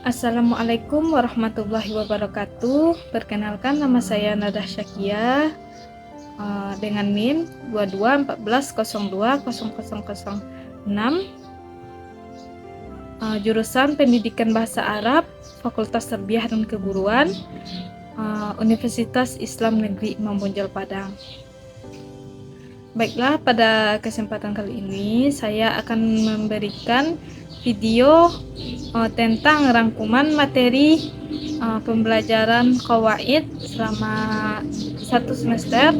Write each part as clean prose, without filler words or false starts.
Assalamualaikum warahmatullahi wabarakatuh. Perkenalkan, nama saya Nadah Syakia dengan NIM 2214020006, jurusan Pendidikan Bahasa Arab, Fakultas Tarbiyah dan Keguruan, Universitas Islam Negeri Imam Bonjol Padang. Baiklah, pada kesempatan kali ini saya akan memberikan video tentang rangkuman materi pembelajaran qawaid selama 1 semester.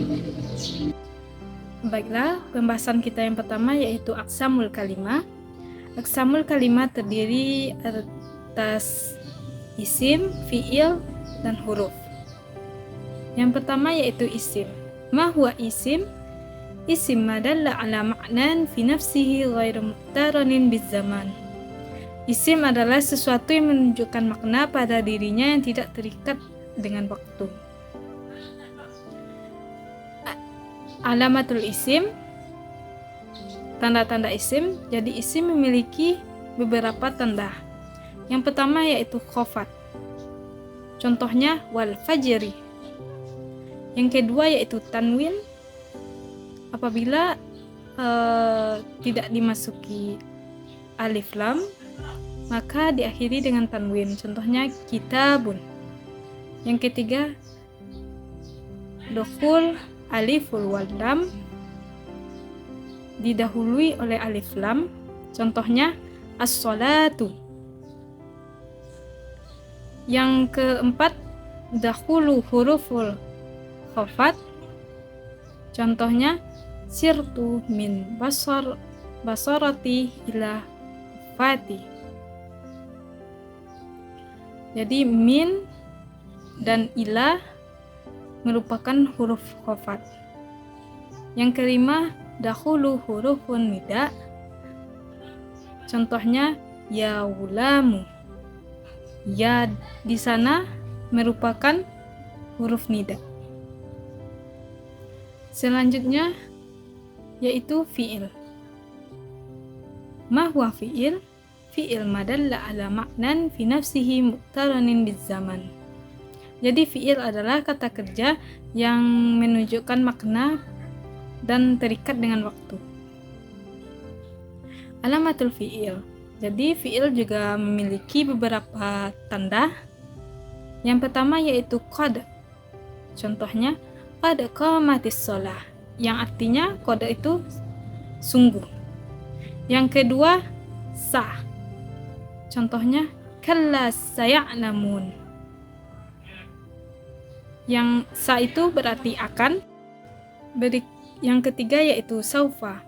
Baiklah, pembahasan kita yang pertama yaitu aqsamul kalimah. Aqsamul kalimah terdiri atas isim, fiil, dan huruf. Yang pertama yaitu isim. Ma huwa isim? Isim ma dalla ala ma'nan fi nafsihi ghairu muqtaranin bizzaman. Isim adalah sesuatu yang menunjukkan makna pada dirinya yang tidak terikat dengan waktu. Alamatul isim, tanda-tanda isim. Jadi isim memiliki beberapa tanda. Yang pertama yaitu khofat. Contohnya wal fajri. Yang kedua yaitu tanwin. Apabila tidak dimasuki alif lam, maka diakhiri dengan tanwin. Contohnya kitabun. Yang ketiga dukhul aliful wal lam, didahului oleh alif lam. Contohnya as-salatu. Yang keempat dakhulu huruful khafat. Contohnya sirtu min basarati ila fati. Jadi min dan ila merupakan huruf khafat. Yang kelima dakhulu hurufun nida. Contohnya ya gulamu. Ya di sana merupakan huruf nida. Selanjutnya yaitu fi'il. Ma huwa fi'il? Fi'il ma dalla ala ma'nan fi nafsihi muqtaranin bizzaman. Jadi fi'il adalah kata kerja yang menunjukkan makna dan terikat dengan waktu. Alamatul fi'il. Jadi fi'il juga memiliki beberapa tanda. Yang pertama yaitu qad. Contohnya qad qamatis shalah, yang artinya qad itu sungguh. Yang kedua sa. Contohnya kalla saya'lamun. Yang sa itu berarti akan. Yang ketiga yaitu saufa.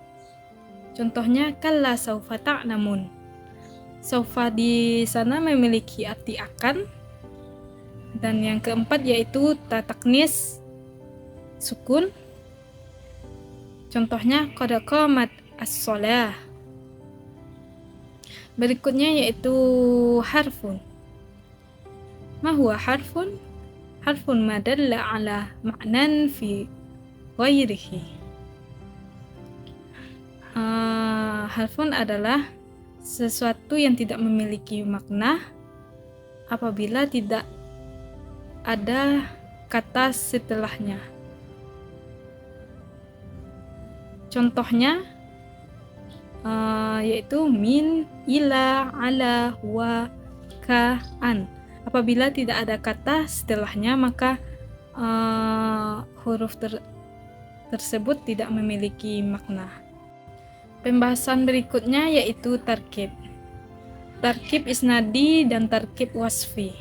Contohnya kalla saufa ta'lamun. Saufa di sana memiliki arti akan. Dan yang keempat yaitu ta taknis sukun. Contohnya qad qamat as-shalah. Berikutnya yaitu harfun. Ma huwa harfun? Harfun ma dalla ala ma'nan fi ghairihi. Harfun adalah sesuatu yang tidak memiliki makna apabila tidak ada kata setelahnya. Contohnya yaitu min, ila, ala, wa, ka, an. Apabila tidak ada kata setelahnya, maka huruf tersebut tidak memiliki makna. Pembahasan berikutnya yaitu tarkib. Tarkib isnadi dan tarkib wasfi.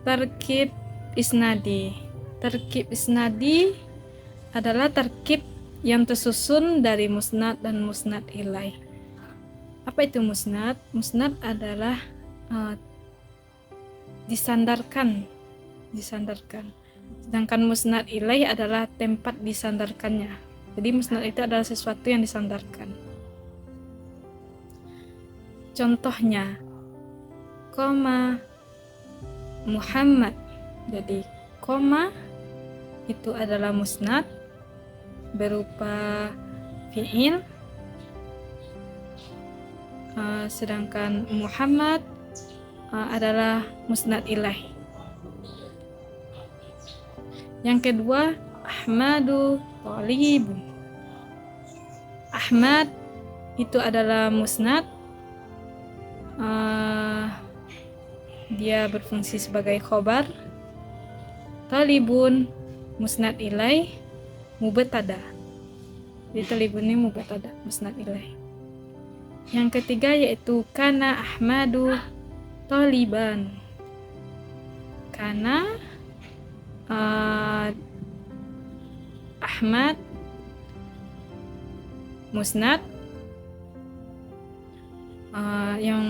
Tarkib isnadi. Tarkib isnadi adalah tarkib yang tersusun dari musnad dan musnad ilaih. Apa itu musnad? Musnad adalah disandarkan. Sedangkan musnad ilaih adalah tempat disandarkannya. Jadi musnad itu adalah sesuatu yang disandarkan. Contohnya koma Muhammad. Jadi koma itu adalah musnad berupa fi'il, sedangkan Muhammad adalah musnad ilaih. Yang kedua, Ahmadu Thalibun. Ahmad itu adalah musnad, dia berfungsi sebagai khobar. Talibun musnad ilaih mubtada. Jadi talibun ini mubtada, musnad ilaih. Yang ketiga yaitu kana Ahmadu taliban. Kana Ahmad musnad, yang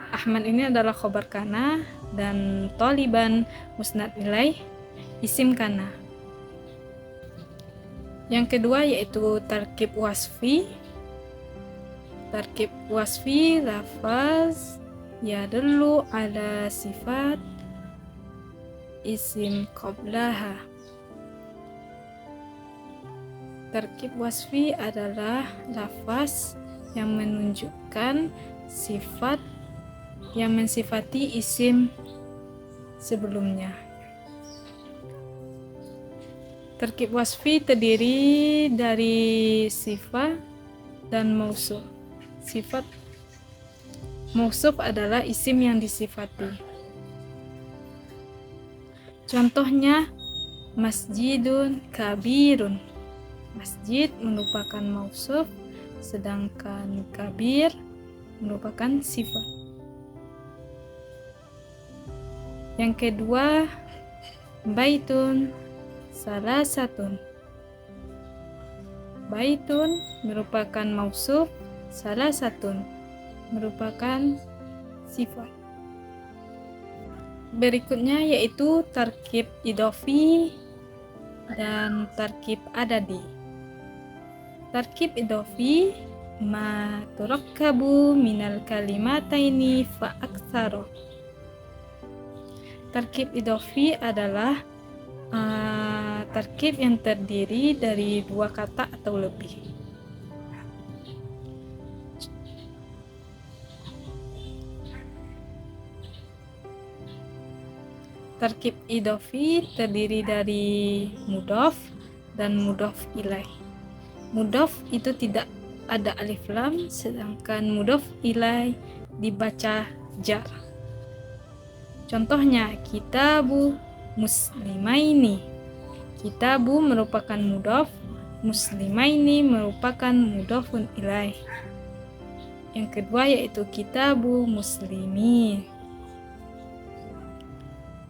Ahmad ini adalah khobar kana, dan taliban musnad ilaih isim kana. Yang kedua yaitu tarkib wasfi. Tarkib wasfi lafaz yadullu ala sifat isim qablaha. Tarkib wasfi adalah lafaz yang menunjukkan sifat yang mensifati isim sebelumnya. Tarkib wasfi terdiri dari sifat dan mausuf. Sifat mausuf adalah isim yang disifati. Contohnya masjidun kabirun. Masjid merupakan mausuf, sedangkan kabir merupakan sifat. Yang kedua, baitun salasatun. Baitun merupakan mausuf, salasatun merupakan sifat. Berikutnya yaitu tarkib idhofi dan tarkib adadi. Tarkib idhofi ma turakkabu minal kalimataini fa aktsara. Tarkib idhofi adalah tarkib yang terdiri dari dua kata atau lebih. Tarkib idhofi terdiri dari mudhof dan mudhof ilaih. Mudhof itu tidak ada alif lam, sedangkan mudhof ilaih dibaca jar. Contohnya kitabu muslimaini. Kitabu merupakan mudhof, muslimaini merupakan mudhofun ilaih. Yang kedua yaitu kitabu muslimi.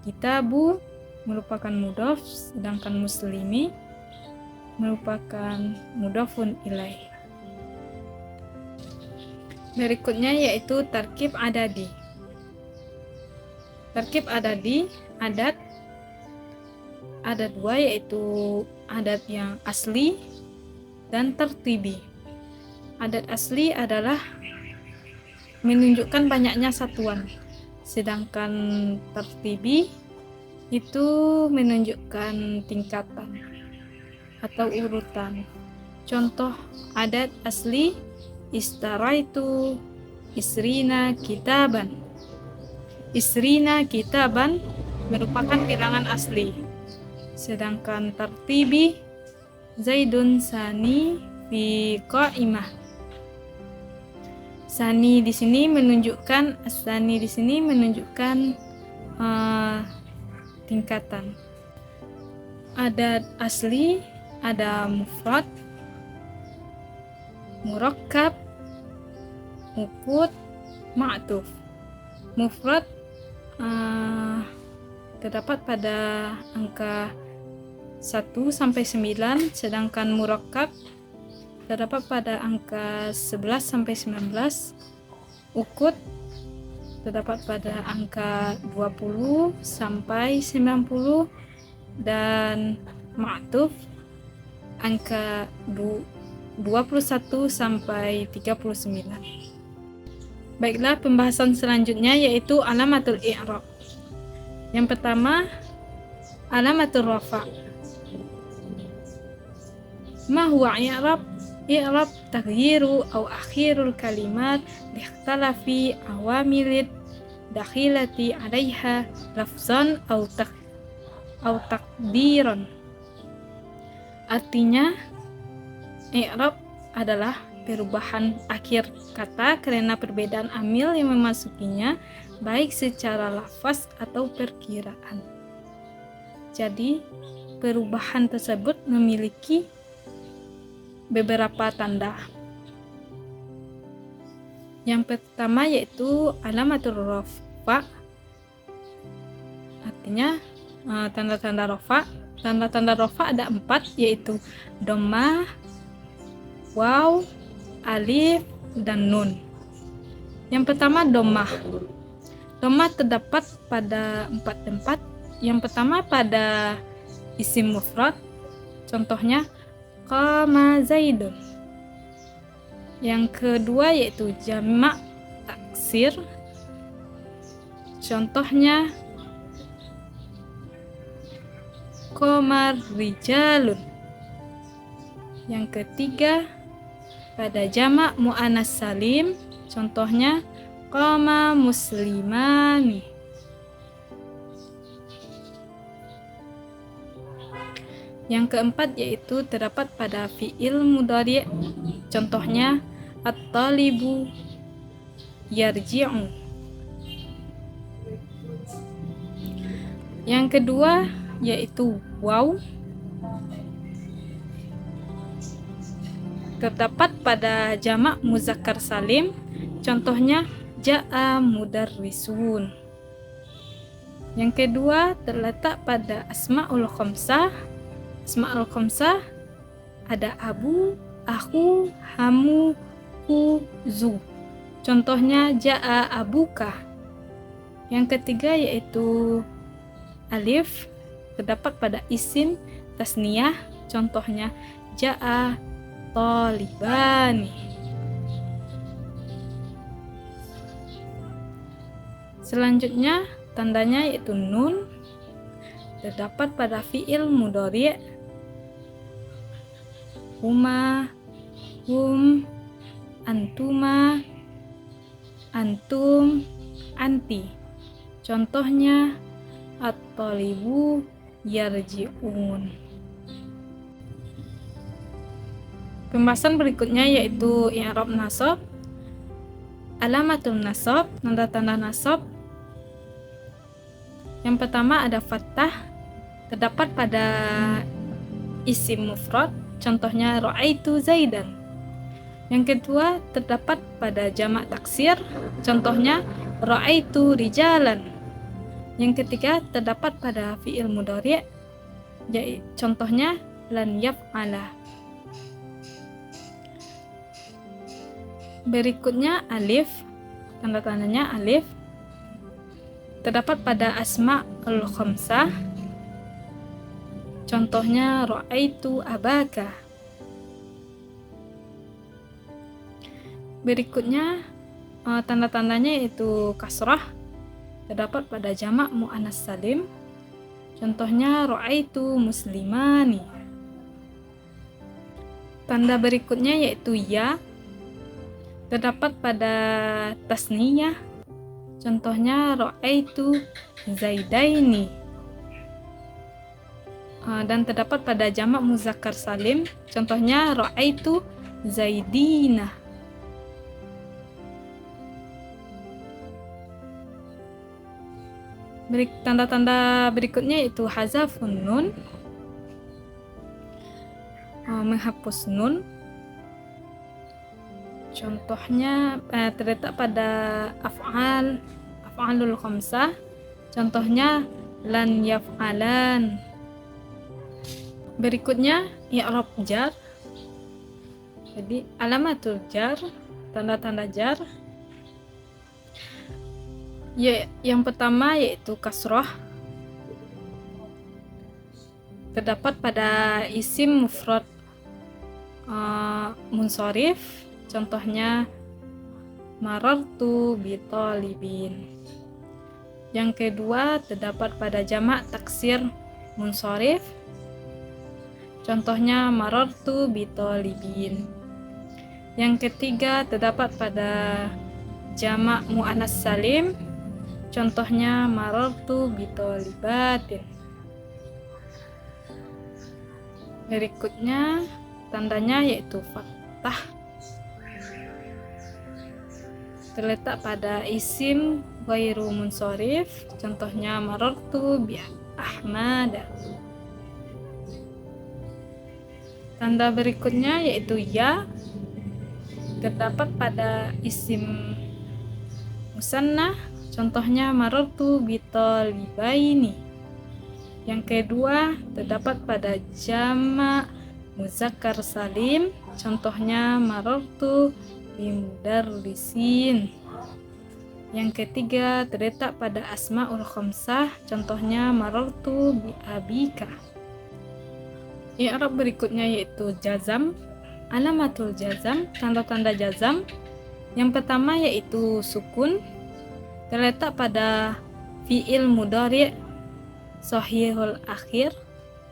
Kitabu merupakan mudhof, sedangkan muslimi merupakan mudhofun ilaih. Berikutnya yaitu tarkib adadi. Tarkib adadi, adat ada dua, yaitu adat yang asli dan tertibi. Adat asli adalah menunjukkan banyaknya satuan, sedangkan tertibi itu menunjukkan tingkatan atau urutan. Contoh adat asli, istaraitu isrina kitaban. Isrina kitaban merupakan bilangan asli, sedangkan tertibi Zaidun sani fi qaimah. Sani di sini menunjukkan tingkatan. Adat asli ada mufrad, murakkab, mukut, ma'tuf. Mufrad terdapat pada angka 1 sampai 9, sedangkan murakkab terdapat pada angka 11 sampai 19. Ukut terdapat pada angka 20 sampai 90, dan ma'tuf angka 21 sampai 39. Baiklah, pembahasan selanjutnya yaitu alamatul i'rab. Yang pertama, alamatul rafa'. Ma huwa i'rab? I'rab taghyiru aw akhirul kalimat liikhtalafi awamilit dakhilati 'alaiha lafzan au takdiron. Artinya, i'rab adalah perubahan akhir kata karena perbedaan amil yang memasukinya, baik secara lafaz atau perkiraan. Jadi, perubahan tersebut memiliki beberapa tanda. Yang pertama yaitu alamatul rafa. Artinya tanda-tanda rafa. Tanda-tanda rafa ada 4, yaitu dhammah, waw, alif, dan nun. Yang pertama dhammah. Dhammah terdapat pada 4 tempat. Yang pertama pada isim mufrad. Contohnya qama zaidun. Yang kedua yaitu jamak taksir. Contohnya qamar rijalun. Yang ketiga pada jamak muannas salim. Contohnya qama muslimani. Yang keempat yaitu terdapat pada fi'il mudhari'. Contohnya at-talibu yarji'u. Yang kedua yaitu waw. Terdapat pada jamak muzakkar salim. Contohnya ja'a mudarrisun. Yang kedua terletak pada asmaul khamsah. Asmaul khamsah ada abu, aku, hamu, ku, zu. Contohnya ja'a abuka. Yang ketiga yaitu alif, terdapat pada isim tasniyah. Contohnya ja'a talibani. Selanjutnya tandanya yaitu nun, terdapat pada fi'il mudhari'. Huma, hum, antuma, antum, anti. Contohnya at-talibu yarji'un. Pembahasan berikutnya yaitu i'rab nasab. Alamatul nasab, tanda-tanda nasab. Yang pertama ada fathah, terdapat pada isim mufrad. Contohnya ra'aitu zaidan. Yang kedua terdapat pada jamak taksir. Contohnya ra'aitu rijalan. Yang ketiga terdapat pada fi'il mudhari'. Contohnya lan yaf'ala. Berikutnya alif, tanda-tandanya alif, terdapat pada asma'ul khamsah. Contohnya ra'aitu abaka. Berikutnya tanda-tandanya yaitu kasrah, terdapat pada jamak muannas salim. Contohnya ra'aitu muslimani. Tanda berikutnya yaitu ya, terdapat pada tasniyah. Contohnya ra'aitu zaidaini. Dan terdapat pada jamak muzakkar salim. Contohnya ra'aitu zaidina. Tanda-tanda berikutnya yaitu hazafun nun, menghapus nun. Contohnya terletak pada af'alul khamsah. Contohnya lan yaf'alan. Berikutnya i'rab jar. Jadi alamatul jar, tanda-tanda jar. Yang pertama yaitu kasrah, terdapat pada isim mufrad munsharif. Contohnya marartu bi talibin. Yang kedua terdapat pada jamak taksir munsharif. Contohnya marartu bi talibin. Yang ketiga terdapat pada jamak muannas salim. contohnya marartu bitolibatin. Berikutnya tandanya yaitu fathah, terletak pada isim ghairu munsharif, contohnya marartu bi Ahmad. Tanda berikutnya yaitu ya, terdapat pada isim musanna, contohnya marartu bitolibaini. Yang kedua terdapat pada jamak muzakkar salim, contohnya marartu bimudarrisin. Yang ketiga terletak pada asmaul khamsah, contohnya marartu bi abika. I'rab berikutnya yaitu jazam. Alamatul jazam, tanda-tanda jazam. Yang pertama yaitu sukun, terletak pada fi'il mudhari' shahihul akhir,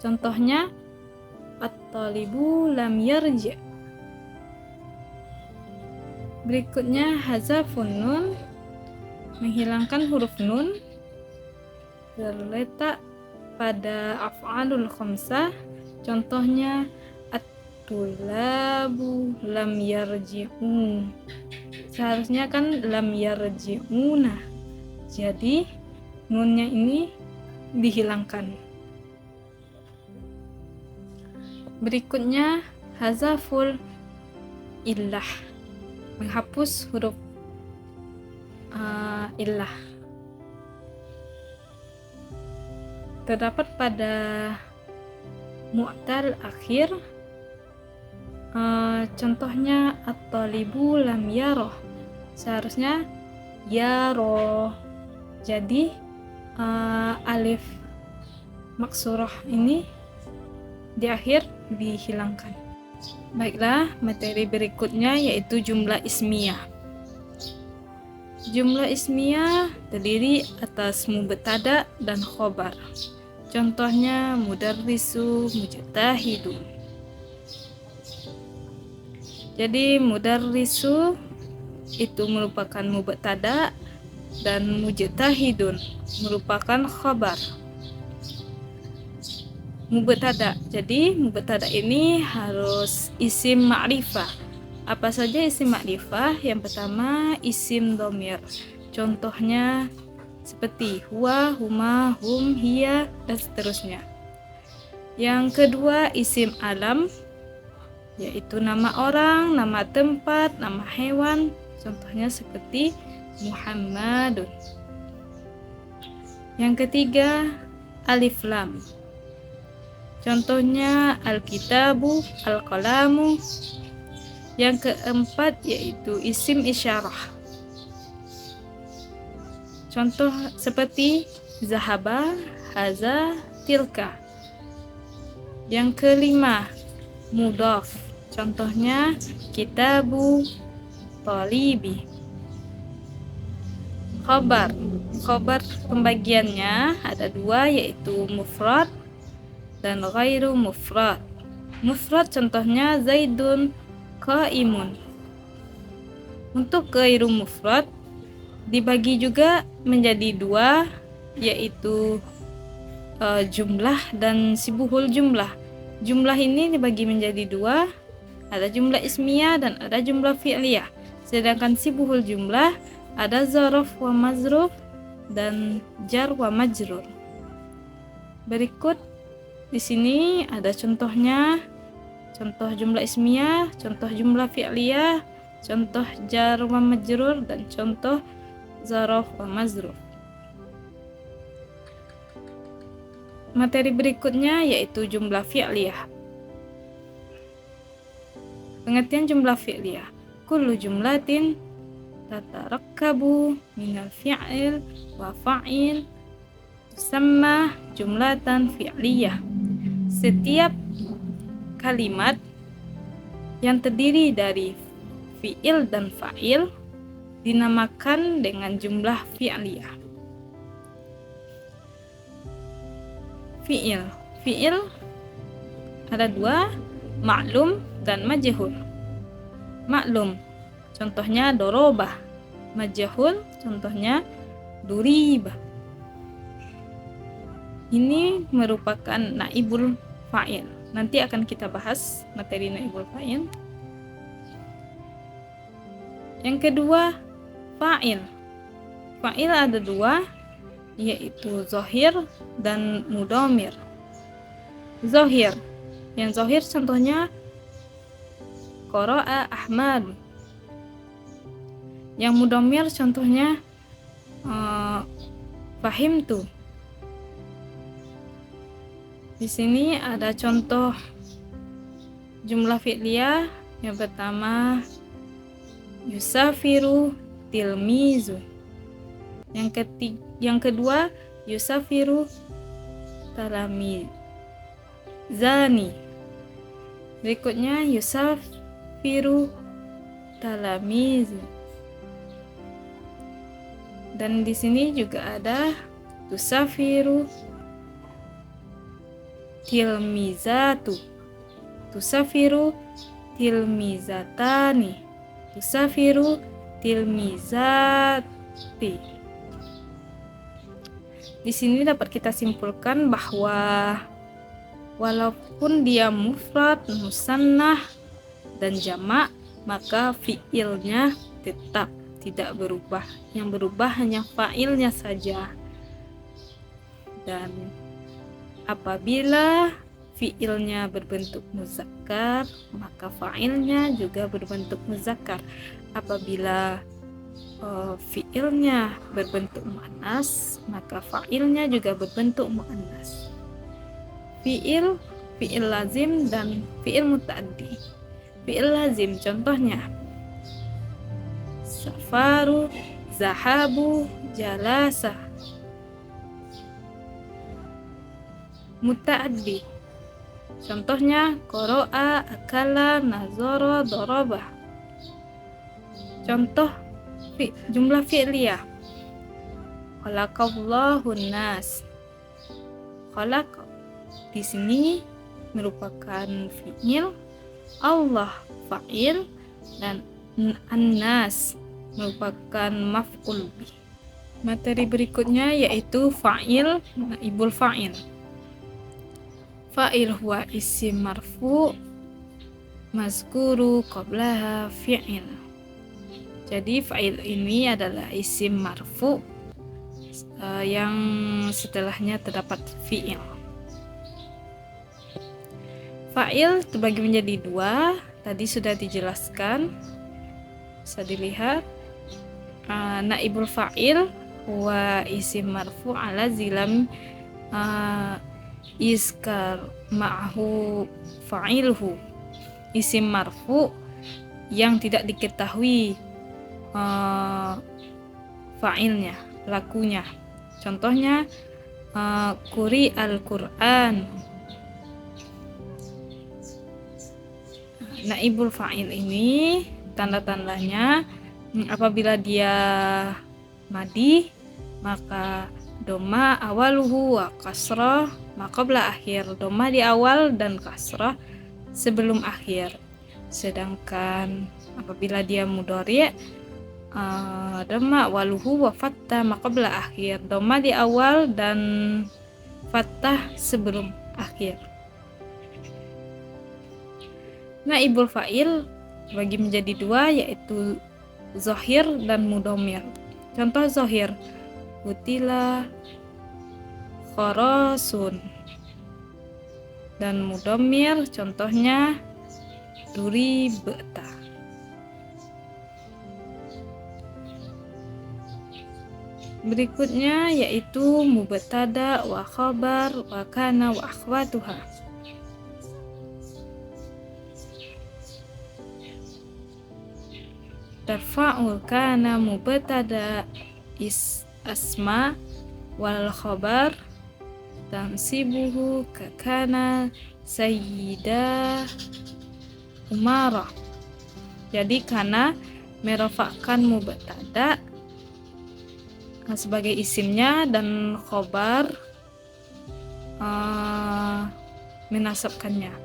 contohnya at-talibu lam yarji'. Berikutnya hazafun nun, menghilangkan huruf nun, terletak pada af'alul khamsah, contohnya at-tulabu lam yarji'un. Seharusnya kan lam yarji'una, jadi nunnya ini dihilangkan. Berikutnya hazaful illah, menghapus huruf illah, terdapat pada mu'tal akhir, contohnya at-talibu lam yaroh, seharusnya yaroh, jadi alif maksurah ini di akhir dihilangkan. Baiklah, materi berikutnya yaitu jumlah ismiyah. Jumlah ismiyah terdiri atas mubtada dan khobar, contohnya mudarrisu, mujtahidun. Jadi mudarrisu itu merupakan mubtada dan mujtahidun merupakan khabar. Mubtada, jadi mubtada ini harus isim ma'rifah. Apa saja isim ma'rifah? Yang pertama isim dhamir, contohnya seperti huwa, huma, hum, hiya, dan seterusnya. Yang kedua isim alam, yaitu nama orang, nama tempat, nama hewan, contohnya seperti Muhammadun. Yang ketiga alif lam, contohnya al-kitabu, al-qalamu. Yang keempat yaitu isim isyarah, contoh seperti zahaba, haza, tilka. Yang kelima mudhaf, contohnya kitabu, talibi. Khobar, khobar pembagiannya ada dua, yaitu mufrad dan ghairu mufrad. Mufrad contohnya zaidun qaimun. Untuk ghairu mufrad dibagi juga menjadi dua, yaitu jumlah dan sibuhul jumlah. Jumlah ini dibagi menjadi dua, ada jumlah ismiyah dan ada jumlah fi'liyah. Sedangkan sibuhul jumlah ada zaraf wa mazruf dan jar wa majrur. Berikut di sini ada contohnya, contoh jumlah ismiyah, contoh jumlah fi'liyah, contoh jar wa majrur, dan contoh zaraf wa mazruf. Materi berikutnya yaitu jumlah fi'liyah. Pengertian jumlah fi'liyah: kullu jumlatin tatarakkabu minal fi'il wa fa'il tusamma jumlatan fi'liyah. Setiap kalimat yang terdiri dari fi'il dan fa'il dinamakan dengan jumlah fi'liyah. Fi'il, fi'il ada dua, maklum dan majhul. Maklum contohnya dorobah, majhul contohnya duriba. Ini merupakan naibul fa'il. Nanti akan kita bahas materi naibul fa'il. Yang kedua, fa'il. Fa'il ada dua, yaitu zohir dan mudomir. Zohir. Yang zohir contohnya qara'a Ahmad. Yang mudomir contohnya fahimtu. Di sini ada contoh jumlah fi'liyah. Yang pertama, yusafiru tilmizu. Yang kedua, yusafiru talamizani. Berikutnya, yusafiru talamizu. Dan di sini juga ada tusafiru tilmizatu, tusafiru tilmizatani, tusafiru tilmizati. Di sini dapat kita simpulkan bahwa walaupun dia mufrad, musannah, dan jamak, maka fiilnya tetap tidak berubah. Yang berubah hanya fa'ilnya saja. Dan apabila fiilnya berbentuk muzakkar, maka fa'ilnya juga berbentuk muzakkar. Apabila fiilnya berbentuk muannas, maka fa'ilnya juga berbentuk muannas. Fiil lazim dan fiil muta'addi. Fiil lazim contohnya safaru, zahabu, jalasa. Muta'addi contohnya qara'a, akala, nazara, daraba. Contoh jumlah fi'liyah khalaqallahu nas. Khalaq di sini merupakan fi'il, Allah fa'il, dan an-nas merupakan maf'ul bih. Materi berikutnya yaitu fa'il, naibul fa'il. Fa'il huwa isim marfu mazkuru qablaha fi'il. Jadi fa'il ini adalah isim marfu yang setelahnya terdapat fi'il. Fa'il terbagi menjadi dua, tadi sudah dijelaskan, bisa dilihat. Naibul fa'il huwa isim marfu ala zilam iskar ma'hu fa'ilhu. Isim marfu yang tidak diketahui fa'ilnya, pelakunya. Contohnya quri al-Qur'an. Naibul fa'il ini tanda-tandanya apabila dia madi, maka doma awaluhu wa kasrah ma qabla akhir. Doma di awal dan kasrah sebelum akhir. Sedangkan apabila dia mudhari', doma awaluhu wa fathah ma qabla akhir. Doma di awal dan fathah sebelum akhir. Naibul fa'il bagi menjadi dua, yaitu zohir dan mudomir. Contoh zohir, utila khorosun. Dan mudomir contohnya duri beta. Berikutnya yaitu mubtada wa khabar wa kana wa akhwatuha. Tarfa'ul kana mubtada asma wal khabar tansibuhu kakana sayyida umara. Jadi kana merofakkan mubtada sebagai isimnya dan khabar menasabkannya.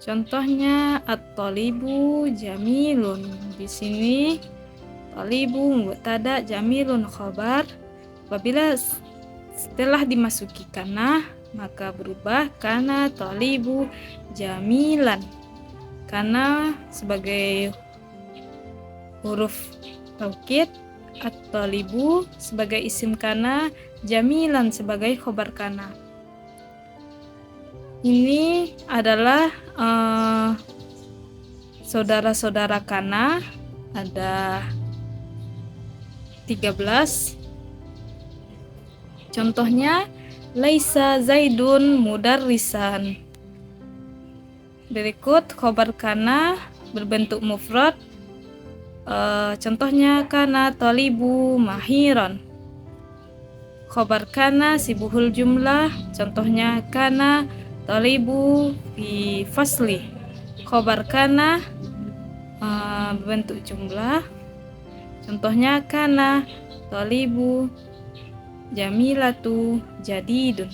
Contohnya at-talibu jamilun. Di sini talibu mubtada jamilun khabar. Apabila setelah dimasuki kana, maka berubah kana talibu jamilan. Kana sebagai huruf taukid, at-talibu sebagai isim kana, jamilan sebagai khobar kana. Ini adalah saudara-saudara kana, ada 13. Contohnya, laisa zaidun mudarrisan. Berikut khobar kana berbentuk mufrad. Contohnya kana talibu mahiran. Khobar kana sibuhul jumlah. Contohnya kana talibu fi fasli. Khobar kana berbentuk jumlah. Contohnya kana talibu jamilatu jadidun.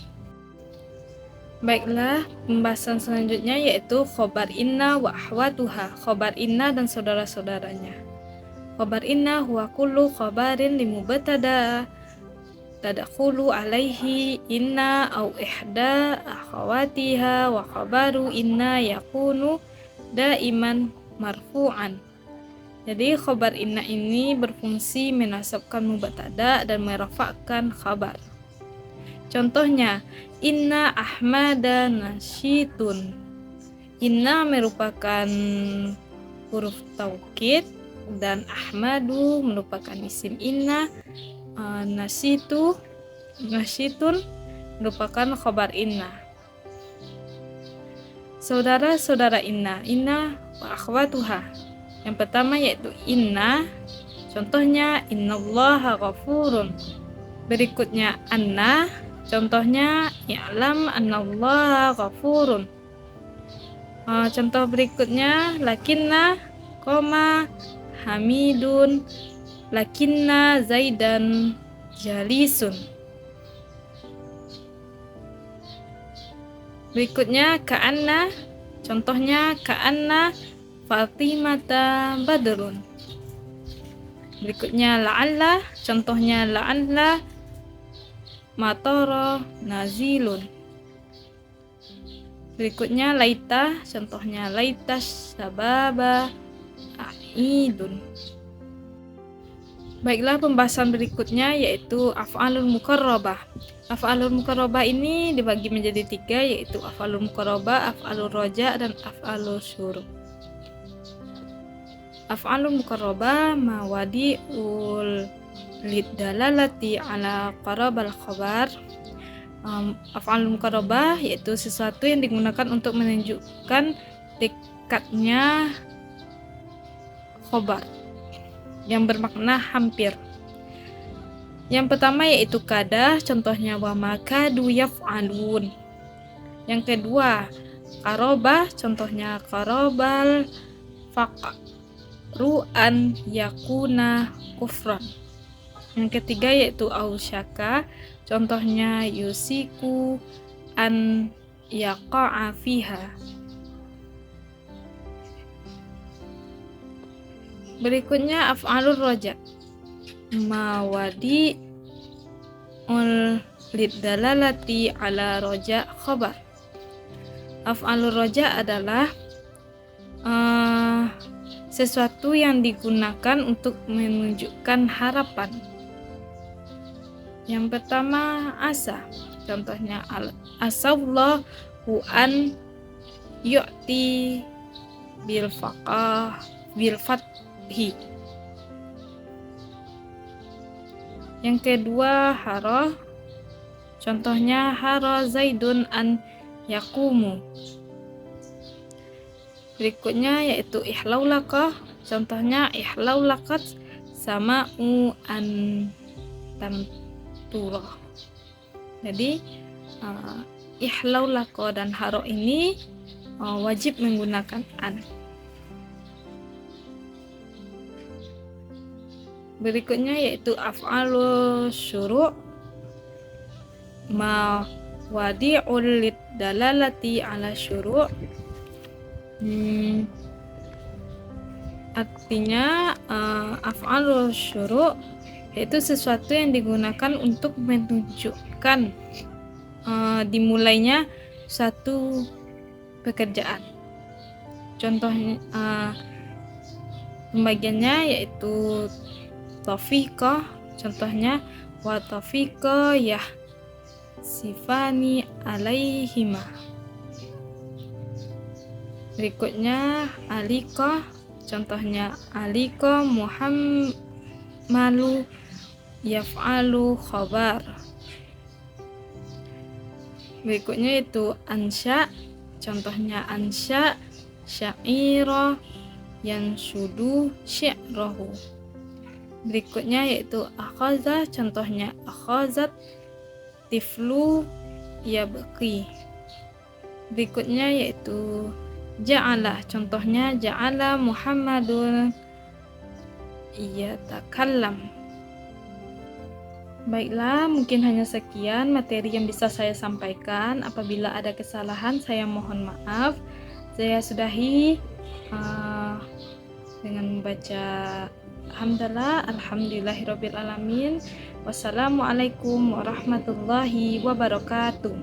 Baiklah, pembahasan selanjutnya yaitu khobar inna wa ahwatuha. Khobar inna dan saudara-saudaranya. Khobar inna huwa kullu khobarin limubtada tadkhulu alaihi inna au ihda akhawatiha, wa khabaru inna yakunu daiman marfu'an. Jadi khobar inna ini berfungsi menasabkan mubtada dan merafa'kan khabar. Contohnya, inna ahmada nasyitun. Inna merupakan huruf taukid dan ahmadu merupakan isim inna. Nasyitun merupakan khobar inna. Saudara-saudara inna wa akhwatuha. Yang pertama yaitu inna. Contohnya innallaha ghafurun. Berikutnya anna. Contohnya i'lam annallaha ghafurun. Contoh berikutnya lakinna, hamidun, lakinna zaidan jalisun. Berikutnya ka'anna. Contohnya ka'anna Fatimata badrun. Berikutnya la'alla. Contohnya la'alla matara nazilun. Berikutnya laita. Contohnya laita sababa aidun. Baiklah, pembahasan berikutnya yaitu af'alul muqarrabah. Af'alul muqarrabah ini dibagi menjadi 3, yaitu af'alul muqarrabah, af'alul roja, dan af'alul syuru'. Af'alul muqarrabah mawadi'ul lidalalati ala qarabal khabar. Af'alul muqarrabah yaitu sesuatu yang digunakan untuk menunjukkan dekatnya khabar yang bermakna hampir. Yang pertama yaitu kada, contohnya wa makadu yaf'alun. Yang kedua qarabah, contohnya qarabal faqru'an yakuna kufran. Yang ketiga yaitu ausyaka, contohnya yusiku an yaqa'a fiha. Berikutnya af'alur roja. Mawadi ul lidalalati ala roja khabar. Af'alur roja adalah sesuatu yang digunakan untuk menunjukkan harapan. Yang pertama asa, contohnya asallahu an yu'ti bil fathi. Yang kedua hara, contohnya hara zaidun an yakumu. Berikutnya yaitu ihlaulaka, contohnya ihlaulakat sama'u an tamtura. Jadi ihlaulaka dan hara ini wajib menggunakan an. Berikutnya yaitu af'alus syuru'. Ma wadi'ul lidalalati ala syuru'. artinya af'alul syuru' yaitu sesuatu yang digunakan untuk menunjukkan dimulainya suatu pekerjaan. Contohnya pembagiannya yaitu taufiqah, contohnya wa taufiqah ya sifani alaihima. Berikutnya aliqah, contohnya aliqah muhammalu yaf'alu khabar. Berikutnya itu ansya, contohnya ansya syairah yanshudu syi'rahu. Berikutnya yaitu akhaza, contohnya akhazat tiflu yabqi. Berikutnya yaitu ja'ala, contohnya ja'ala Muhammadun yatakallam. Baiklah, mungkin hanya sekian materi yang bisa saya sampaikan. Apabila ada kesalahan, saya mohon maaf. Saya sudahi dengan membaca hamdalah, alhamdulillahirabbil alamin. Wassalamualaikum warahmatullahi wabarakatuh.